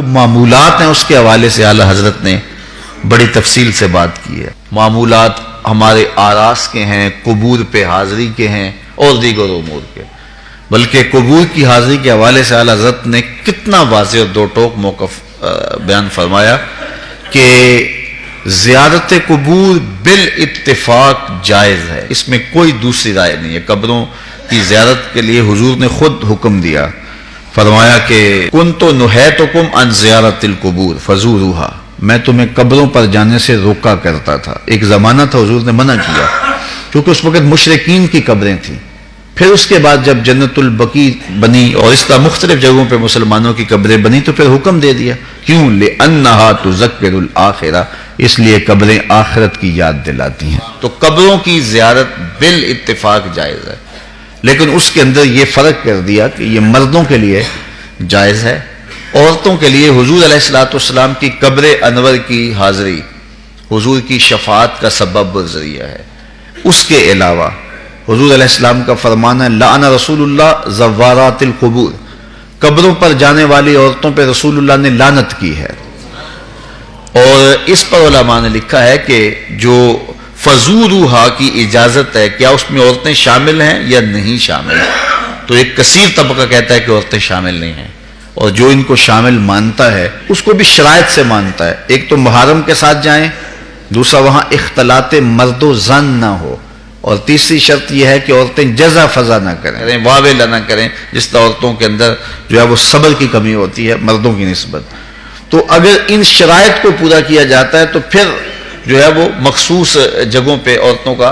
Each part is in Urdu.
معمولات ہیں اس کے حوالے سے اعلیٰ حضرت نے بڑی تفصیل سے بات کی ہے۔ معمولات ہمارے آراس کے ہیں، قبور پہ حاضری کے ہیں اور دیگر امور کے، بلکہ قبور کی حاضری کے حوالے سے اعلیٰ حضرت نے کتنا واضح اور دو ٹوک موقف بیان فرمایا کہ زیارت قبور بالاتفاق جائز ہے، اس میں کوئی دوسری رائے نہیں ہے۔ قبروں کی زیارت کے لیے حضور نے خود حکم دیا، فرمایا کہ کنت نہیتکم عن زیارت القبور فزوروها، میں تمہیں قبروں پر جانے سے روکا کرتا تھا۔ ایک زمانہ تھا حضور نے منع کیا کیونکہ اس وقت مشرکین کی قبریں تھیں، پھر اس کے بعد جب جنت البقیع بنی اور اس طرح مختلف جگہوں پہ مسلمانوں کی قبریں بنی تو پھر حکم دے دیا، کیوں؟ لأنها تذکر الآخرہ، اس لیے قبریں آخرت کی یاد دلاتی ہیں۔ تو قبروں کی زیارت بالاتفاق جائز ہے، لیکن اس کے اندر یہ فرق کر دیا کہ یہ مردوں کے لیے جائز ہے، عورتوں کے لیے حضور علیہ الصلوۃ والسلام کی قبر انور کی حاضری حضور کی شفاعت کا سبب اور ذریعہ ہے۔ اس کے علاوہ حضور علیہ السلام کا فرمان ہے لعن رسول اللہ زوارات القبور، قبروں پر جانے والی عورتوں پہ رسول اللہ نے لعنت کی ہے۔ اور اس پر علماء نے لکھا ہے کہ جو فزوروہا کی اجازت ہے، کیا اس میں عورتیں شامل ہیں یا نہیں شامل؟ تو ایک کثیر طبقہ کہتا ہے کہ عورتیں شامل نہیں ہیں، اور جو ان کو شامل مانتا ہے اس کو بھی شرائط سے مانتا ہے۔ ایک تو محرم کے ساتھ جائیں، دوسرا وہاں اختلاط مرد و زن نہ ہو، اور تیسری شرط یہ ہے کہ عورتیں جزا فضا نہ کریں، واویلا نہ کریں، جس طرح عورتوں کے اندر جو ہے وہ صبر کی کمی ہوتی ہے مردوں کی نسبت۔ تو اگر ان شرائط کو پورا کیا جاتا ہے تو پھر جو ہے وہ مخصوص جگہوں پہ عورتوں کا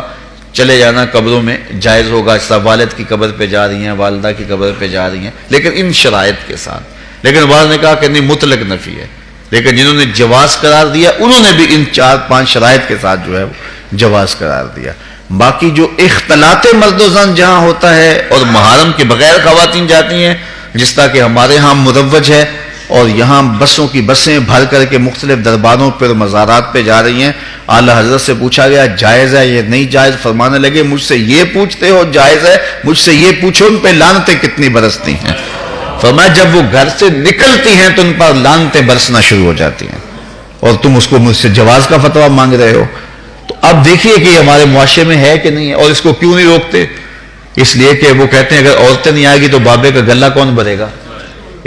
چلے جانا قبروں میں جائز ہوگا، اس طرح والد کی قبر پہ جا رہی ہیں، والدہ کی قبر پہ جا رہی ہیں، لیکن ان شرائط کے ساتھ۔ لیکن بعض نے کہا کہ نہیں، مطلق نفی ہے، لیکن جنہوں نے جواز قرار دیا انہوں نے بھی ان 4-5 شرائط کے ساتھ جو ہے وہ جواز قرار دیا۔ باقی جو اختلاط مرد و زن جہاں ہوتا ہے اور محرم کے بغیر خواتین جاتی ہیں، جس طرح کہ ہمارے ہاں مروج ہے، اور یہاں بسوں کی بسیں بھر کر کے مختلف درباروں پر مزارات پہ جا رہی ہیں، اعلیٰ حضرت سے پوچھا گیا جائز ہے یہ نہیں جائز، فرمانے لگے مجھ سے یہ پوچھتے ہو جائز ہے، مجھ سے یہ پوچھو ان پہ لعنتیں کتنی برستی ہیں۔ فرمایا جب وہ گھر سے نکلتی ہیں تو ان پر لعنتیں برسنا شروع ہو جاتی ہیں، اور تم اس کو مجھ سے جواز کا فتویٰ مانگ رہے ہو۔ تو اب دیکھیے کہ یہ ہمارے معاشرے میں ہے کہ نہیں ہے، اور اس کو کیوں نہیں روکتے؟ اس لیے کہ وہ کہتے ہیں اگر عورتیں نہیں آئے گی تو بابے کا گلہ کون بھرے گا،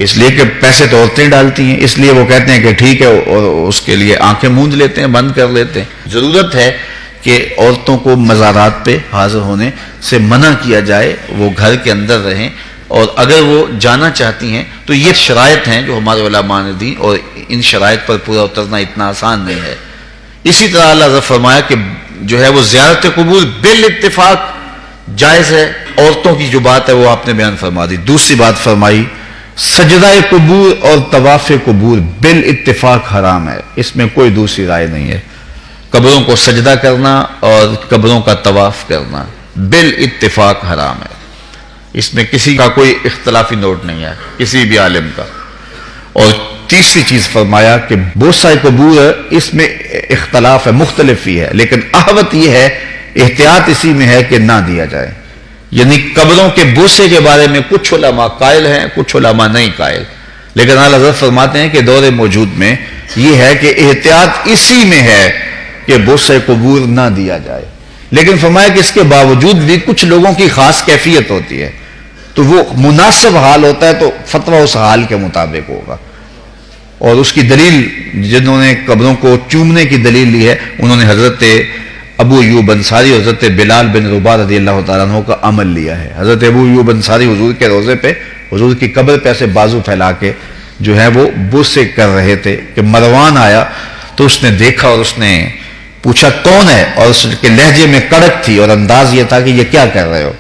اس لیے کہ پیسے تو عورتیں ڈالتی ہیں، اس لیے وہ کہتے ہیں کہ ٹھیک ہے، اور اس کے لیے آنکھیں موند لیتے ہیں، بند کر لیتے ہیں۔ ضرورت ہے کہ عورتوں کو مزارات پہ حاضر ہونے سے منع کیا جائے، وہ گھر کے اندر رہیں، اور اگر وہ جانا چاہتی ہیں تو یہ شرائط ہیں جو ہمارے علماء نے دی، اور ان شرائط پر پورا اترنا اتنا آسان نہیں ہے۔ اسی طرح اللہ نے فرمایا کہ جو ہے وہ زیارت قبور بالاتفاق جائز ہے، عورتوں کی جو بات ہے وہ آپ نے بیان فرما دی۔ دوسری بات فرمائی سجدہ قبور اور طواف قبور بالاتفاق حرام ہے، اس میں کوئی دوسری رائے نہیں ہے۔ قبروں کو سجدہ کرنا اور قبروں کا طواف کرنا بالاتفاق حرام ہے، اس میں کسی کا کوئی اختلافی نوٹ نہیں ہے کسی بھی عالم کا۔ اور تیسری چیز فرمایا کہ بوسہ قبور اس میں اختلاف ہے، مختلف ہی ہے، لیکن احوط یہ ہے، احتیاط اسی میں ہے کہ نہ دیا جائے۔ یعنی قبروں کے بوسے کے بارے میں کچھ علماء قائل ہیں، کچھ علماء نہیں قائل، لیکن اعلیٰ حضرت فرماتے ہیں کہ دور موجود میں یہ ہے کہ احتیاط اسی میں ہے کہ بوسے قبور نہ دیا جائے، لیکن فرمایا کہ اس کے باوجود بھی کچھ لوگوں کی خاص کیفیت ہوتی ہے، تو وہ مناسب حال ہوتا ہے تو فتویٰ اس حال کے مطابق ہوگا۔ اور اس کی دلیل جنہوں نے قبروں کو چومنے کی دلیل لی ہے انہوں نے حضرت ابو ایوب انصاری اور حضرت بلال بن رباح رضی اللہ تعالیٰ عنہ کا عمل لیا ہے۔ حضرت ابو ایوب انصاری حضور کے روضے پہ، حضور کی قبر پہ ایسے بازو پھیلا کے جو ہے وہ بوسے کر رہے تھے کہ مروان آیا تو اس نے دیکھا اور اس نے پوچھا کون ہے، اور اس کے لہجے میں کڑک تھی اور انداز یہ تھا کہ یہ کیا کر رہے ہو؟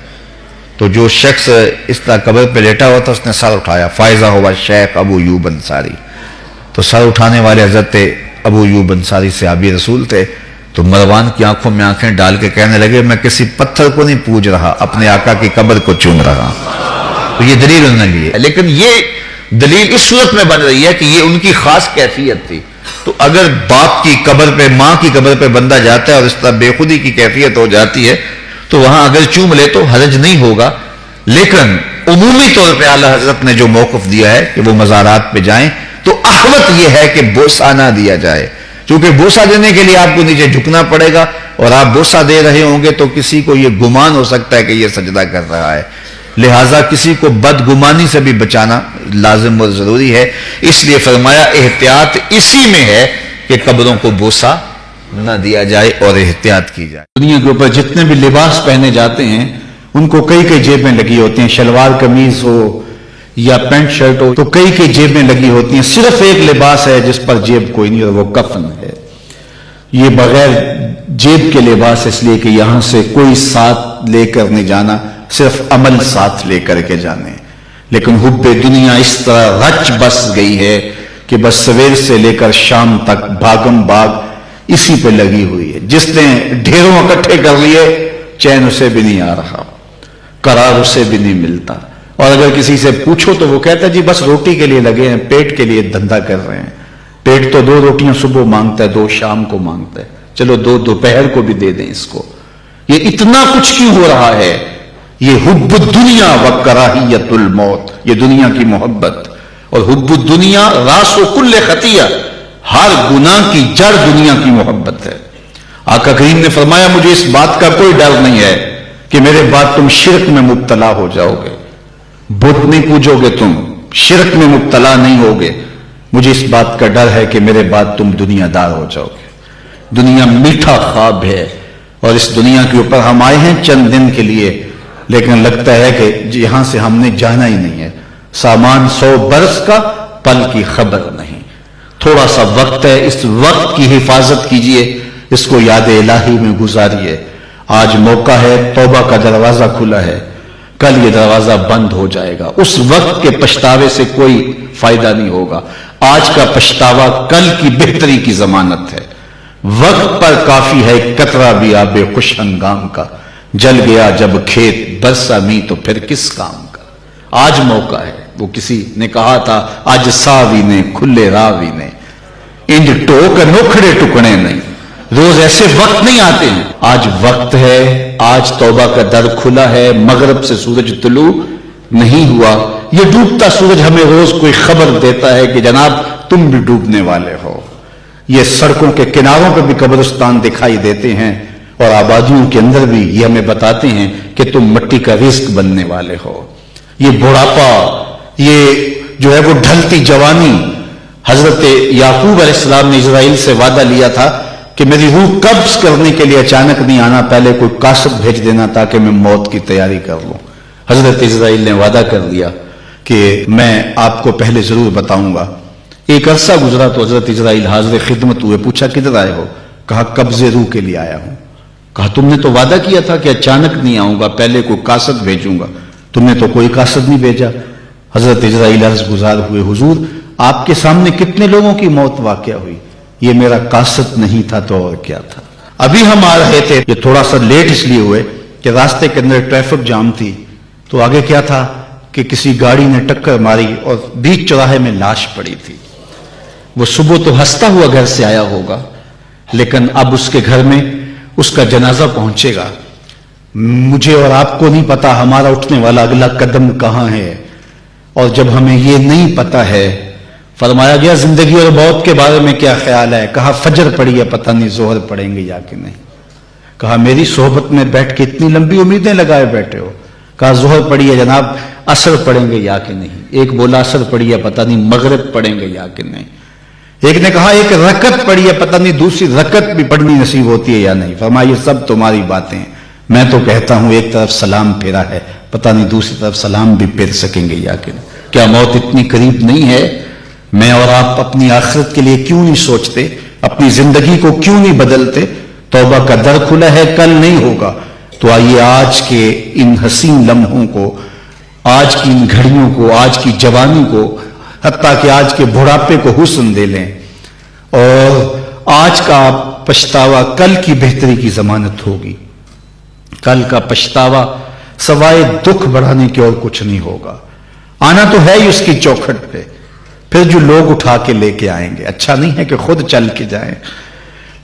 تو جو شخص اس طرح قبر پہ لیٹا ہوا تھا اس نے سر اٹھایا، فائزہ ہوا شیخ ابو ایوب انصاری۔ تو سر اٹھانے والے حضرت ابو ایوب انصاری صحابی رسول تھے، تو مروان کی آنکھوں میں آنکھیں ڈال کے کہنے لگے میں کسی پتھر کو نہیں پوج رہا، اپنے آقا کی قبر کو چوم رہا۔ تو یہ دلیل انہوں نے لی ہے، لیکن یہ دلیل اس صورت میں بن رہی ہے کہ یہ ان کی خاص کیفیت تھی۔ تو اگر باپ کی قبر پہ، ماں کی قبر پہ بندہ جاتا ہے اور اس طرح بے خودی کی کیفیت ہو جاتی ہے تو وہاں اگر چوم لے تو حرج نہیں ہوگا، لیکن عمومی طور پہ اعلیٰ حضرت نے جو موقف دیا ہے کہ وہ مزارات پہ جائیں تو احوط یہ ہے کہ بوسہ نہ دیا جائے، چونکہ بوسہ دینے کے لیے آپ کو نیچے جھکنا پڑے گا، اور آپ بوسہ دے رہے ہوں گے تو کسی کو یہ گمان ہو سکتا ہے کہ یہ سجدہ کر رہا ہے، لہٰذا کسی کو بدگمانی سے بھی بچانا لازم اور ضروری ہے۔ اس لیے فرمایا احتیاط اسی میں ہے کہ قبروں کو بوسہ نہ دیا جائے اور احتیاط کی جائے۔ دنیا کے اوپر جتنے بھی لباس پہنے جاتے ہیں ان کو کئی جیبیں لگی ہوتی ہیں، شلوار قمیض ہو یا پینٹ شرٹ ہو تو کئی جیبیں لگی ہوتی ہیں، صرف ایک لباس ہے جس پر جیب کوئی نہیں، اور وہ کفن ہے۔ یہ بغیر جیب کے لباس اس لیے کہ یہاں سے کوئی ساتھ لے کر نہیں جانا، صرف عمل ساتھ لے کر کے جانے، لیکن حب دنیا اس طرح رچ بس گئی ہے کہ بس سویر سے لے کر شام تک بھاگم بھاگ اسی پہ لگی ہوئی ہے۔ جس نے ڈھیروں اکٹھے کر لیے چین اسے بھی نہیں آ رہا، قرار اسے بھی نہیں ملتا، اور اگر کسی سے پوچھو تو وہ کہتا ہے جی بس روٹی کے لیے لگے ہیں، پیٹ کے لیے دھندا کر رہے ہیں، پیٹ تو 2 روٹیاں صبح مانگتا ہے، 2 شام کو مانگتا ہے، چلو 2 دوپہر کو بھی دے دیں اس کو۔ یہ اتنا کچھ کیوں ہو رہا ہے؟ یہ حب الدنیا و کراہیت الموت، یہ دنیا کی محبت، اور حب الدنیا راس و کل خطیہ، ہر گناہ کی جڑ دنیا کی محبت ہے۔ آقا کریم نے فرمایا مجھے اس بات کا کوئی ڈر نہیں ہے کہ میرے بعد تم شرک میں مبتلا ہو جاؤ گے، بت نہیں پوجو گے، تم شرک میں مبتلا نہیں ہوگے، مجھے اس بات کا ڈر ہے کہ میرے بعد تم دنیا دار ہو جاؤ گے۔ دنیا میٹھا خواب ہے، اور اس دنیا کے اوپر ہم آئے ہیں چند دن کے لیے، لیکن لگتا ہے کہ یہاں سے ہم نے جانا ہی نہیں ہے۔ سامان 100 برس کا، پل کی خبر نہیں، تھوڑا سا وقت ہے، اس وقت کی حفاظت کیجئے، اس کو یاد الہی میں گزاریے۔ آج موقع ہے، توبہ کا دروازہ کھلا ہے، کل یہ دروازہ بند ہو جائے گا، اس وقت کے پچھتاوے سے کوئی فائدہ نہیں ہوگا۔ آج کا پچھتاوا کل کی بہتری کی ضمانت ہے۔ وقت پر کافی ہے قطرہ بھی آب خوش ہنگام کا، جل گیا جب کھیت برسا می تو پھر کس کام کا۔ آج موقع ہے، وہ کسی نے کہا تھا آج ساوی نے کھلے راوی نے، انج ٹوک نوکھڑے ٹکڑے نہیں، روز ایسے وقت نہیں آتے ہیں۔ آج وقت ہے، آج توبہ کا در کھلا ہے، مغرب سے سورج طلوع نہیں ہوا، یہ ڈوبتا سورج ہمیں روز کوئی خبر دیتا ہے کہ جناب تم بھی ڈوبنے والے ہو۔ یہ سڑکوں کے کناروں پہ بھی قبرستان دکھائی دیتے ہیں، اور آبادیوں کے اندر بھی یہ ہمیں بتاتے ہیں کہ تم مٹی کا رزق بننے والے ہو۔ یہ بڑھاپا، یہ جو ہے وہ ڈھلتی جوانی، حضرت یعقوب علیہ السلام نے اسرائیل سے وعدہ لیا تھا کہ میری روح قبض کرنے کے لیے اچانک نہیں آنا، پہلے کوئی قاصد بھیج دینا تاکہ میں موت کی تیاری کر لوں۔ حضرت اسرائیل نے وعدہ کر لیا کہ میں آپ کو پہلے ضرور بتاؤں گا۔ ایک عرصہ گزرا تو حضرت اسرائیل حاضر خدمت ہوئے، پوچھا کدھر آئے ہو؟ کہا قبض روح کے لیے آیا ہوں۔ کہا تم نے تو وعدہ کیا تھا کہ اچانک نہیں آؤں گا، پہلے کوئی قاصد بھیجوں گا، تم نے تو کوئی قاصد نہیں بھیجا۔ حضرت اسرائیل عرض گزار ہوئے، حضور آپ کے سامنے کتنے لوگوں کی موت واقع ہوئی، یہ میرا قاصد نہیں تھا تو اور کیا تھا۔ ابھی ہم آ رہے تھے، یہ تھوڑا سا لیٹ اس لیے ہوئے کہ راستے کے اندر ٹریفک جام تھی، تو آگے کیا تھا کہ کسی گاڑی نے ٹکر ماری اور بیچ چوراہے میں لاش پڑی تھی۔ وہ صبح تو ہنستا ہوا گھر سے آیا ہوگا، لیکن اب اس کے گھر میں اس کا جنازہ پہنچے گا۔ مجھے اور آپ کو نہیں پتا ہمارا اٹھنے والا اگلا قدم کہاں ہے، اور جب ہمیں یہ نہیں پتا ہے، فرمایا گیا زندگی اور موت کے بارے میں کیا خیال ہے؟ کہا فجر پڑی ہے، پتہ نہیں ظہر پڑیں گے یا کہ نہیں۔ کہا میری صحبت میں بیٹھ کے اتنی لمبی امیدیں لگائے بیٹھے ہو۔ کہا ظہر پڑی ہے جناب، عصر پڑیں گے یا کہ نہیں۔ ایک بولا عصر پڑی ہے، پتہ نہیں مغرب پڑیں گے یا کہ نہیں۔ ایک نے کہا ایک رکعت پڑی ہے، پتہ نہیں دوسری رکعت بھی پڑھنی نصیب ہوتی ہے یا نہیں۔ فرمایا یہ سب تمہاری باتیں ہیں، میں تو کہتا ہوں ایک طرف سلام پھیرا ہے، پتہ نہیں دوسری طرف سلام بھی پھیر سکیں گے یا کہ نہیں۔ کیا موت اتنی قریب نہیں ہے؟ میں اور آپ اپنی آخرت کے لیے کیوں نہیں سوچتے؟ اپنی زندگی کو کیوں نہیں بدلتے؟ توبہ کا در کھلا ہے، کل نہیں ہوگا۔ تو آئیے آج کے ان حسین لمحوں کو، آج کی ان گھڑیوں کو، آج کی جوانی کو، حتیٰ کہ آج کے بڑھاپے کو حسن دے لیں، اور آج کا پچھتاوا کل کی بہتری کی ضمانت ہوگی۔ کل کا پچھتاوا سوائے دکھ بڑھانے کے اور کچھ نہیں ہوگا۔ آنا تو ہے ہی اس کی چوکھٹ پہ، پھر جو لوگ اٹھا کے لے کے آئیں گے، اچھا نہیں ہے کہ خود چل کے جائیں،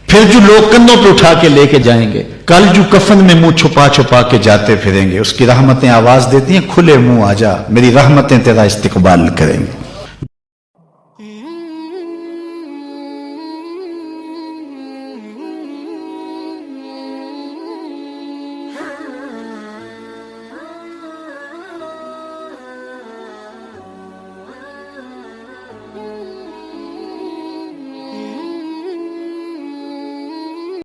پھر جو لوگ کندھوں پہ اٹھا کے لے کے جائیں گے، کل جو کفن میں منہ چھپا چھپا کے جاتے پھریں گے، اس کی رحمتیں آواز دیتی ہیں کھلے منہ آ جا، میری رحمتیں تیرا استقبال کریں گے۔